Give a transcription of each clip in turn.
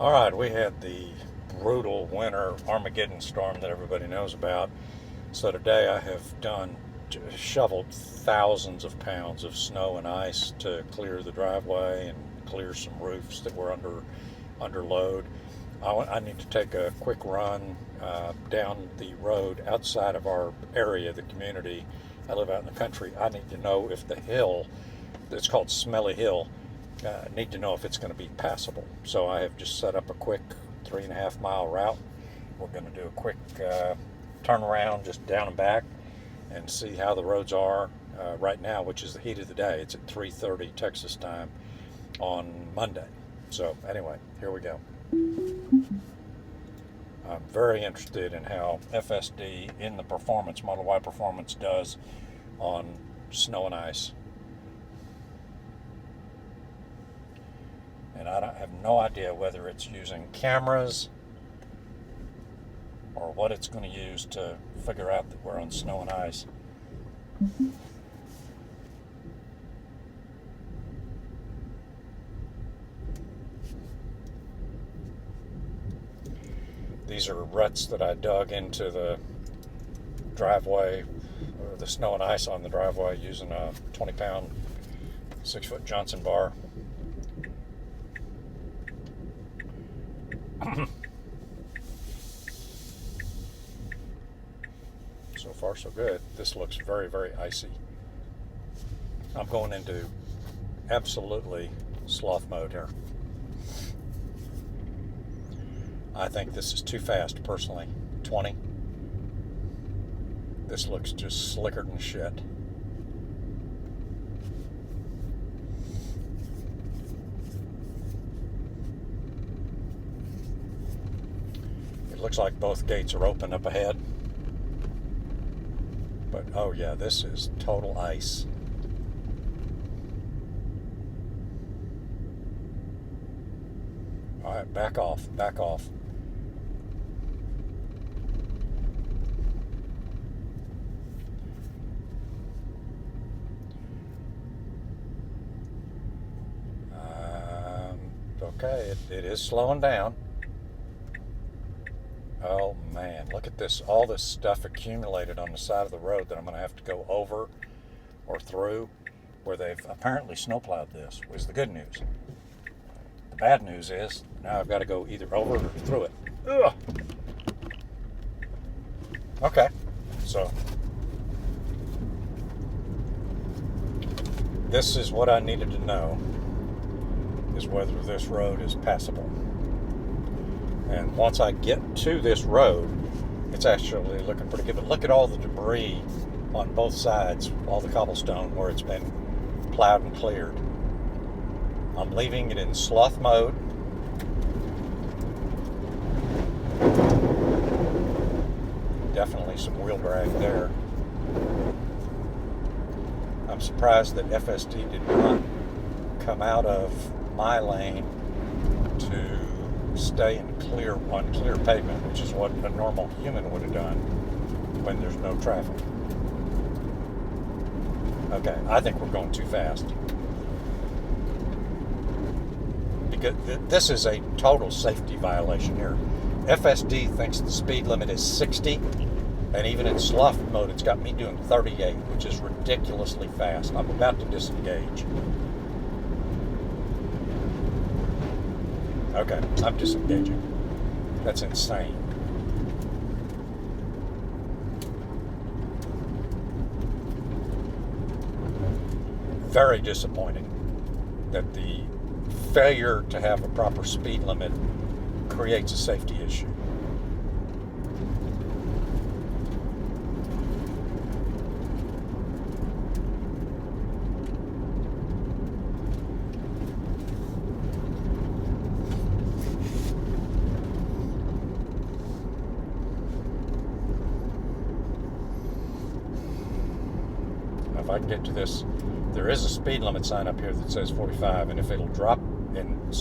All right, we had the brutal winter Armageddon storm that everybody knows about. So today I have shoveled thousands of pounds of snow and ice to clear the driveway and clear some roofs that were under load. I need to take a quick run down the road outside of our area, the community. I live out in the country. I need to know if the hill, it's called Smelly Hill, need to know if it's going to be passable. So I have just set up a quick 3.5 mile route. We're going to do a quick turnaround just down and back and see how the roads are right now, which is the heat of the day. It's at 3:30 Texas time on Monday. So anyway, here we go. I'm very interested in how FSD in the performance, Model Y performance, does on snow and ice. And I have no idea whether it's using cameras or what it's going to use to figure out that we're on snow and ice. These are ruts that I dug into the driveway, or the snow and ice on the driveway, using a 20-pound 6-foot Johnson bar. So far so good. This looks very, very icy. I'm going into absolutely sloth mode here. I think this is too fast, personally. 20. This looks just slicker than shit. It looks like both gates are open up ahead. But oh yeah, this is total ice. All right, back off, back off. Okay, it is slowing down. Oh man, look at this, all this stuff accumulated on the side of the road that I'm going to have to go over or through, where they've apparently snowplowed this, was the good news. The bad news is now I've got to go either over or through it. Ugh. Okay, so this is what I needed to know, is whether this road is passable. And once I get to this road, it's actually looking pretty good. But look at all the debris on both sides, all the cobblestone where it's been plowed and cleared. I'm leaving it in sloth mode. Definitely some wheel drag there. I'm surprised that FSD did not come out of my lane to stay in clear pavement, which is what a normal human would have done when there's no traffic. Okay, I think we're going too fast. Because this is a total safety violation here. FSD thinks the speed limit is 60, and even in sloth mode it's got me doing 38, which is ridiculously fast. I'm about to disengage. Okay, I'm disengaging. That's insane. Very disappointing that the failure to have a proper speed limit creates a safety issue. If I can get to this, there is a speed limit sign up here that says 45, and if it'll drop and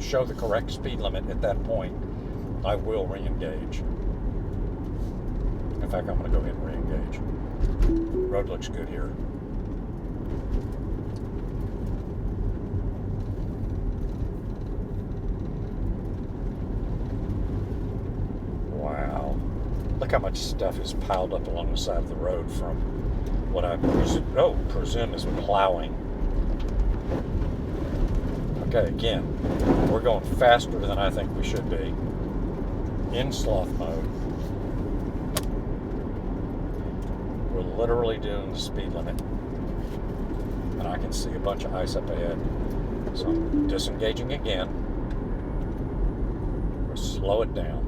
show the correct speed limit at that point, I will re-engage. In fact, I'm going to go ahead and re-engage. Road looks good here. Look how much stuff is piled up along the side of the road from what I presume is plowing. Okay, again, we're going faster than I think we should be in sloth mode. We're literally doing the speed limit. And I can see a bunch of ice up ahead. So I'm disengaging again. We'll slow it down.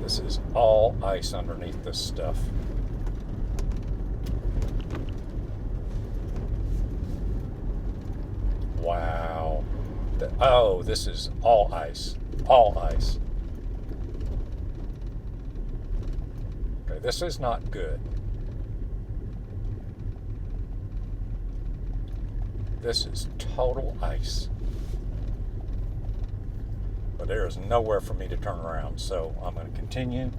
This is all ice underneath this stuff. Wow. Oh, this is all ice. All ice. Okay, this is not good. This is total ice. But there is nowhere for me to turn around, so I'm going to continue.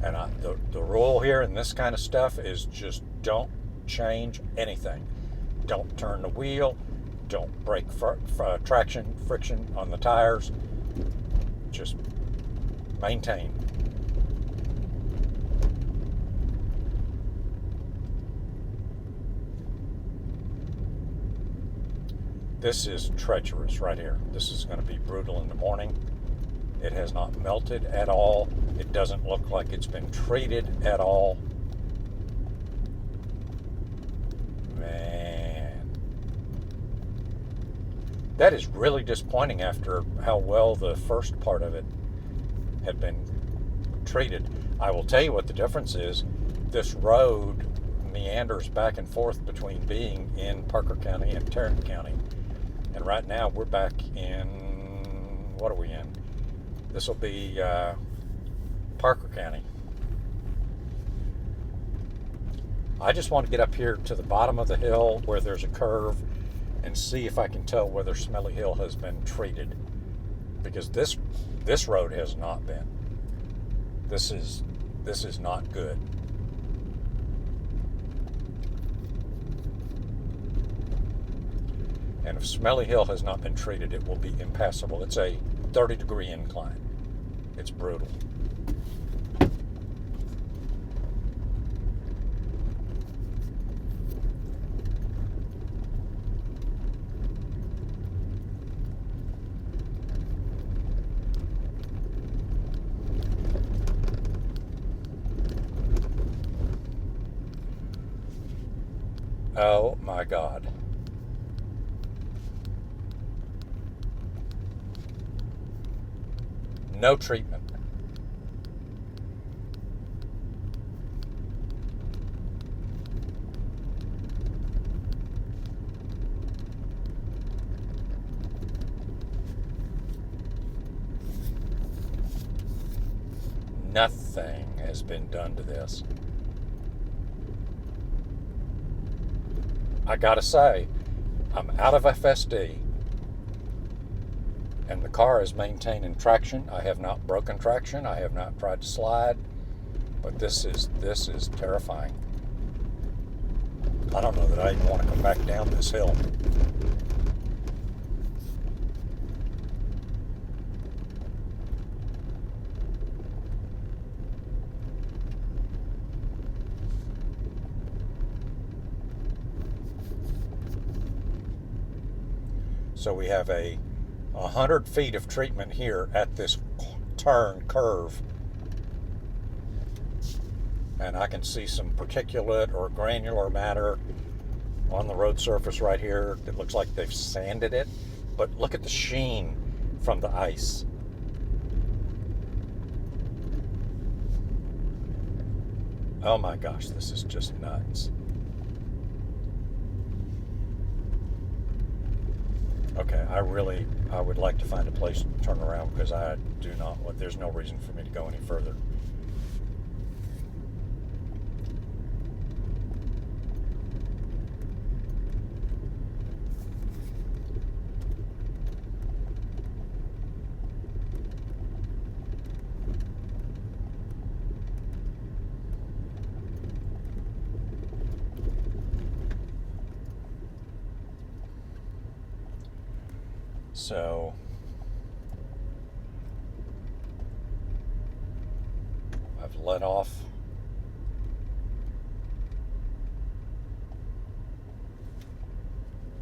And the rule here in this kind of stuff is just don't change anything. Don't turn the wheel. Don't break friction on the tires. Just maintain. This is treacherous right here. This is going to be brutal in the morning. It has not melted at all. It doesn't look like it's been treated at all. Man. That is really disappointing after how well the first part of it had been treated. I will tell you what the difference is. This road meanders back and forth between being in Parker County and Tarrant County. And right now we're back in, what are we in? This will be Parker County. I just want to get up here to the bottom of the hill where there's a curve and see if I can tell whether Smelly Hill has been treated. Because this road has not been. This is not good. And if Smelly Hill has not been treated, it will be impassable. It's a 30-degree incline. It's brutal. Oh my God. No treatment. Nothing has been done to this. I gotta say, I'm out of FSD. And the car is maintaining traction. I have not broken traction. I have not tried to slide. But this is terrifying. I don't know that I even want to come back down this hill. So we have 100 feet of treatment here at this turn curve. And I can see some particulate or granular matter on the road surface right here. It looks like they've sanded it. But look at the sheen from the ice. Oh my gosh, this is just nuts. Okay, I would like to find a place to turn around because there's no reason for me to go any further. So let off.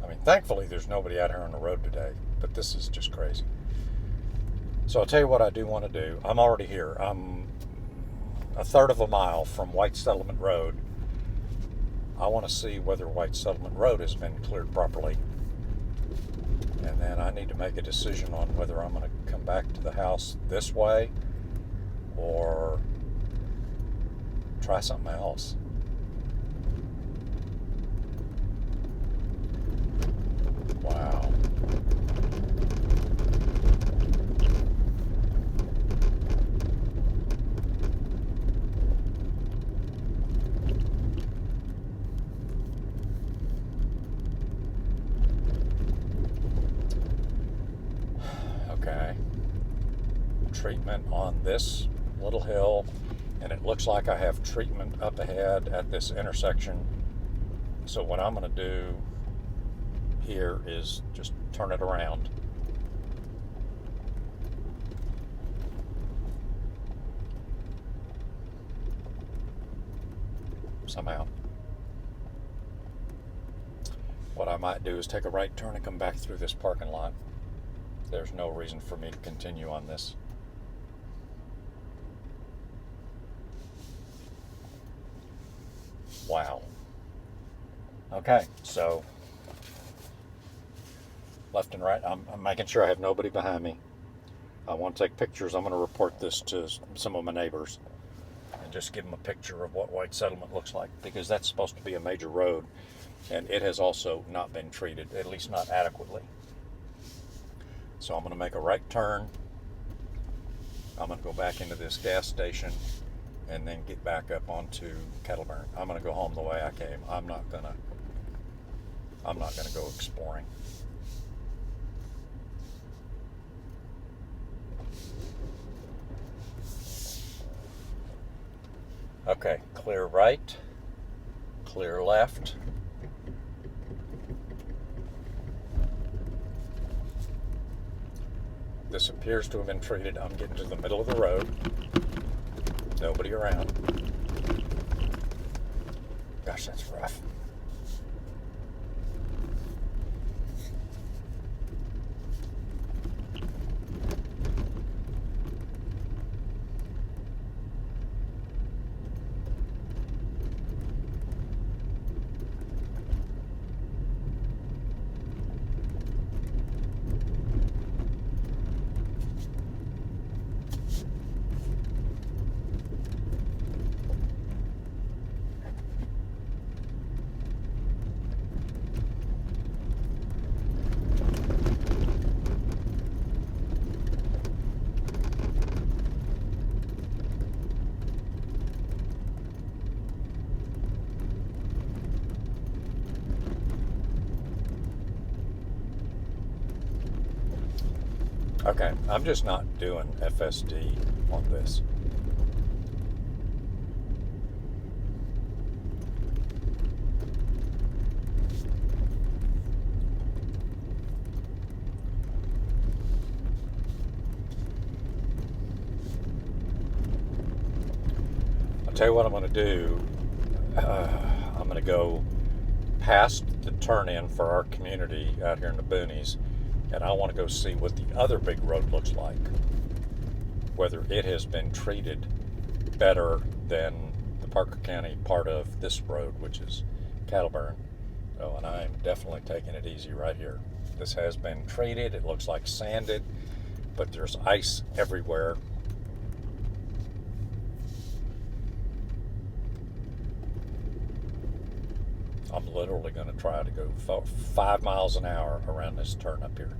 I mean, thankfully there's nobody out here on the road today, but this is just crazy. So I'll tell you what I do want to do. I'm already here. I'm a third of a mile from White Settlement Road. I want to see whether White Settlement Road has been cleared properly. And then I need to make a decision on whether I'm going to come back to the house this way or try something else. Wow. Okay. Treatment on this little hill, and it looks like I have treatment up ahead at this intersection. So what I'm going to do here is just turn it around. Somehow. What I might do is take a right turn and come back through this parking lot. There's no reason for me to continue on this. Wow. Okay, so left and right. I'm making sure I have nobody behind me. I want to take pictures. I'm going to report this to some of my neighbors and just give them a picture of what White Settlement looks like, because that's supposed to be a major road, and it has also not been treated, at least not adequately. So I'm going to make a right turn. I'm going to go back into this gas station and then get back up onto Kettleburn. I'm going to go home the way I came. I'm not going to go exploring. Okay, clear right, clear left. This appears to have been treated. I'm getting to the middle of the road. Nobody around. Gosh, that's rough. Okay, I'm just not doing FSD on this. I'll tell you what I'm going to do. I'm going to go past the turn-in for our community out here in the boonies, and I want to go see what the other big road looks like, whether it has been treated better than the Parker County part of this road, which is Kettleburn. Oh, and I'm definitely taking it easy right here. This has been treated. It looks like sanded, but there's ice everywhere. I'm literally going to try to go 5 miles an hour around this turn up here.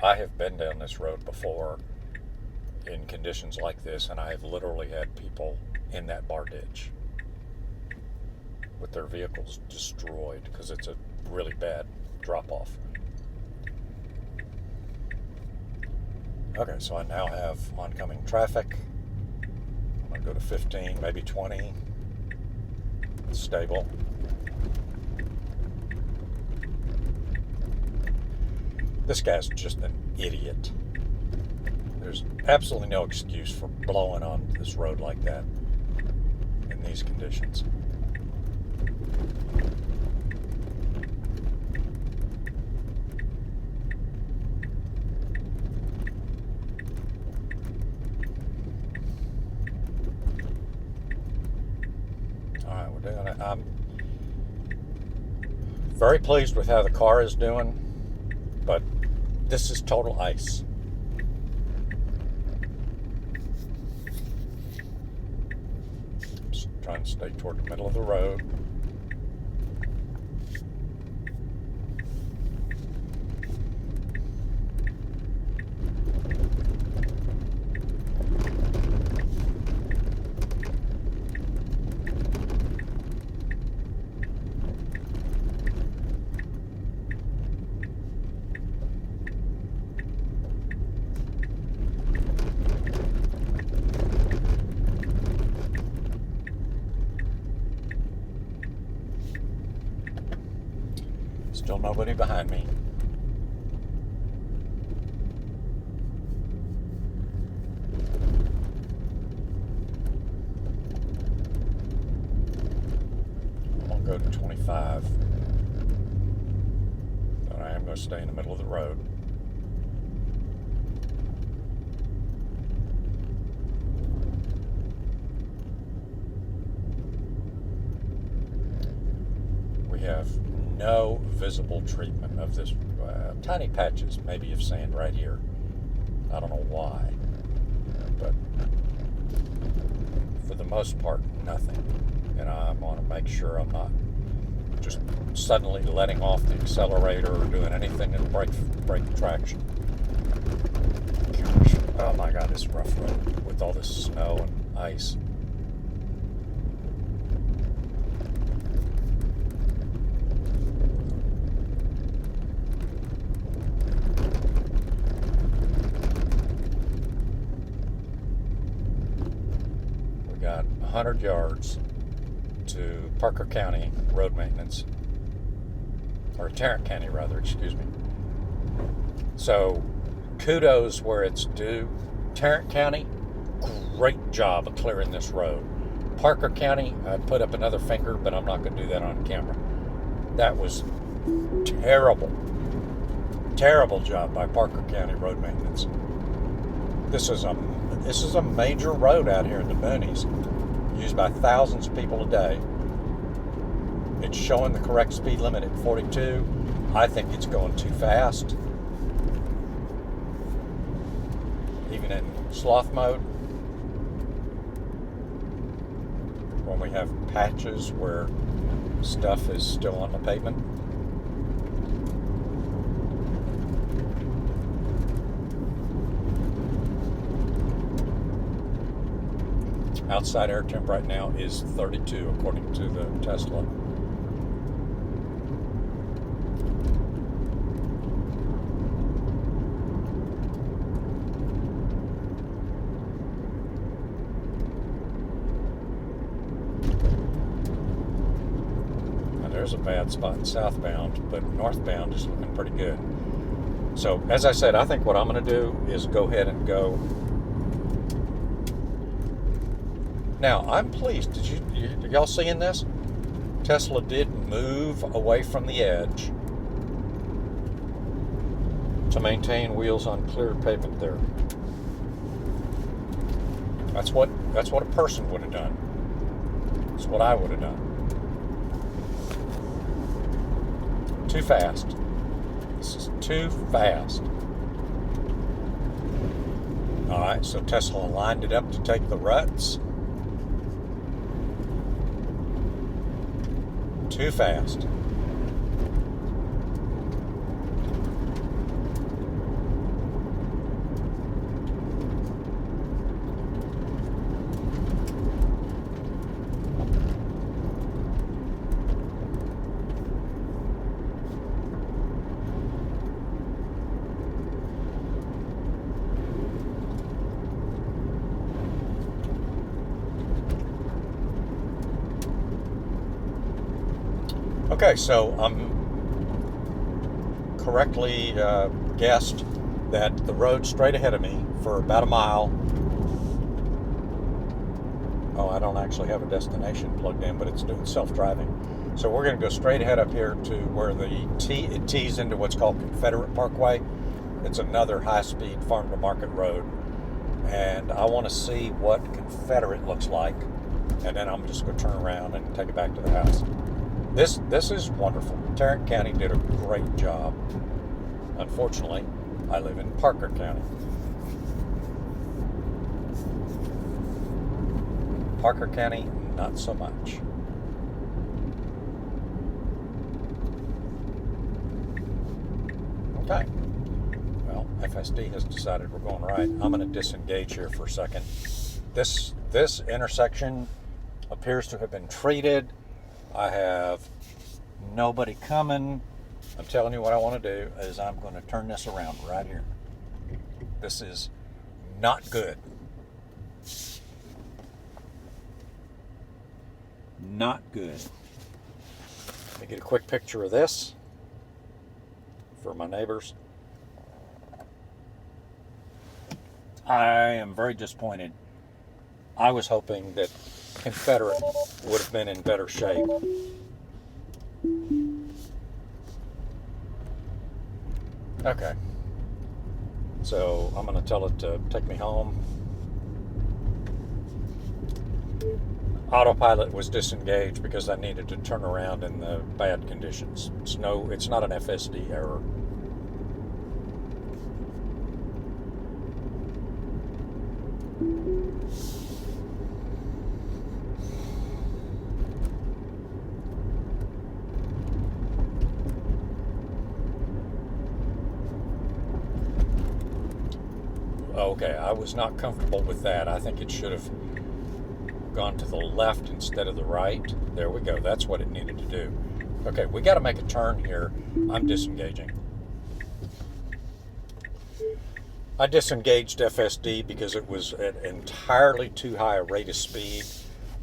I have been down this road before in conditions like this, and I have literally had people in that bar ditch with their vehicles destroyed because it's a really bad drop off. Okay, so I now have oncoming traffic. I'm going to go to 15, maybe 20. Stable. This guy's just an idiot. There's absolutely no excuse for blowing on this road like that in these conditions. All right, we're doing it. I'm very pleased with how the car is doing, but this is total ice. Just trying to stay toward the middle of the road. Still nobody behind me. I'm going to go to 25. But I am going to stay in the middle of the road. We have no visible treatment of this. Tiny patches maybe of sand right here. I don't know why, but for the most part, nothing. And I want to make sure I'm not just suddenly letting off the accelerator or doing anything to break traction. Gosh, oh my God, this rough road with all this snow and ice. Got 100 yards to Parker County road maintenance, or Tarrant County rather, excuse me. So kudos where it's due. Tarrant County, great job of clearing this road. Parker County, I'd put up another finger, but I'm not going to do that on camera. That was terrible job by Parker County road maintenance. This is a major road out here in the boonies, used by thousands of people a day. It's showing the correct speed limit at 42. I think it's going too fast. Even in sloth mode, when we have patches where stuff is still on the pavement. Outside air temp right now is 32, according to the Tesla. Now there's a bad spot in southbound, but northbound is looking pretty good. So, as I said, I think what I'm going to do is go ahead and go. Now, I'm pleased. Did y'all seeing this? Tesla did move away from the edge to maintain wheels on clear pavement there. That's what a person would have done. That's what I would have done. Too fast. This is too fast. All right, so Tesla lined it up to take the ruts. Too fast. Okay, so I'm correctly guessed that the road straight ahead of me for about a mile. Oh, I don't actually have a destination plugged in, but it's doing self-driving. So we're going to go straight ahead up here to where it tees into what's called Confederate Parkway. It's another high-speed farm-to-market road, and I want to see what Confederate looks like, and then I'm just going to turn around and take it back to the house. This is wonderful. Tarrant County did a great job. Unfortunately, I live in Parker County. Parker County, not so much. Okay. Well, FSD has decided we're going right. I'm going to disengage here for a second. This intersection appears to have been treated. I have nobody coming. I'm telling you what I want to do is I'm going to turn this around right here. This is not good. Not good. Let me get a quick picture of this for my neighbors. I am very disappointed. I was hoping that Confederate would have been in better shape. Okay. So I'm going to tell it to take me home. Autopilot was disengaged because I needed to turn around in the bad conditions. It's not an FSD error. Okay, I was not comfortable with that. I think it should have gone to the left instead of the right. There we go. That's what it needed to do. Okay, we got to make a turn here. I'm disengaging. I disengaged FSD because it was at entirely too high a rate of speed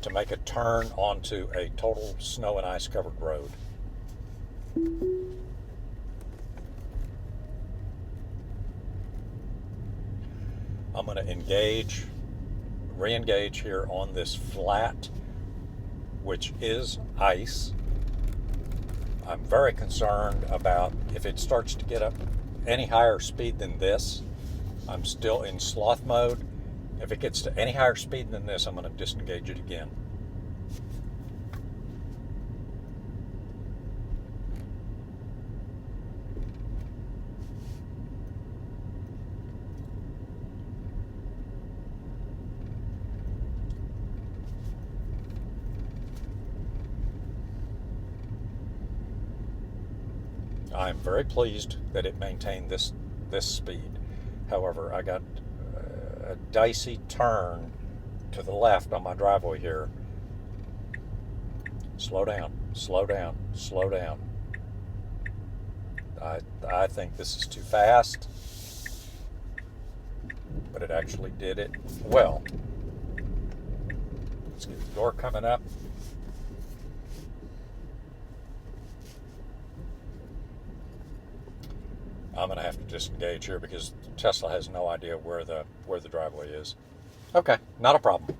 to make a turn onto a total snow and ice covered road. I'm going to re-engage here on this flat, which is ice. I'm very concerned about if it starts to get up any higher speed than this. I'm still in sloth mode. If it gets to any higher speed than this, I'm going to disengage it again. I'm very pleased that it maintained this speed. However, I got a dicey turn to the left on my driveway here. Slow down, slow down, slow down. I think this is too fast, but it actually did it well. Let's get the door coming up. I'm going to have to disengage here because Tesla has no idea where the driveway is. Okay, not a problem.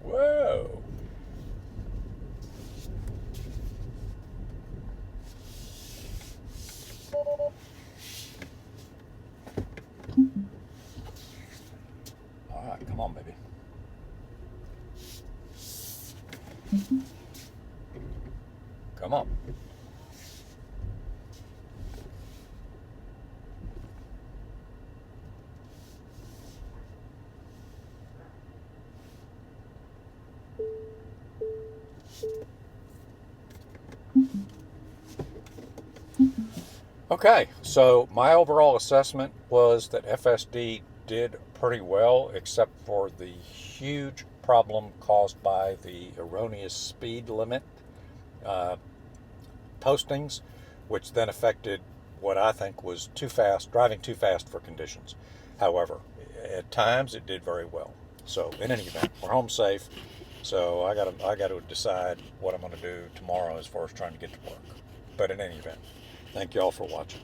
Whoa. All right, come on, baby. Come on. Okay, so my overall assessment was that FSD did pretty well, except for the huge problem caused by the erroneous speed limit postings, which then affected what I think was driving too fast for conditions. However, at times it did very well. So in any event, we're home safe. So I gotta decide what I'm gonna do tomorrow as far as trying to get to work. But in any event, thank you all for watching.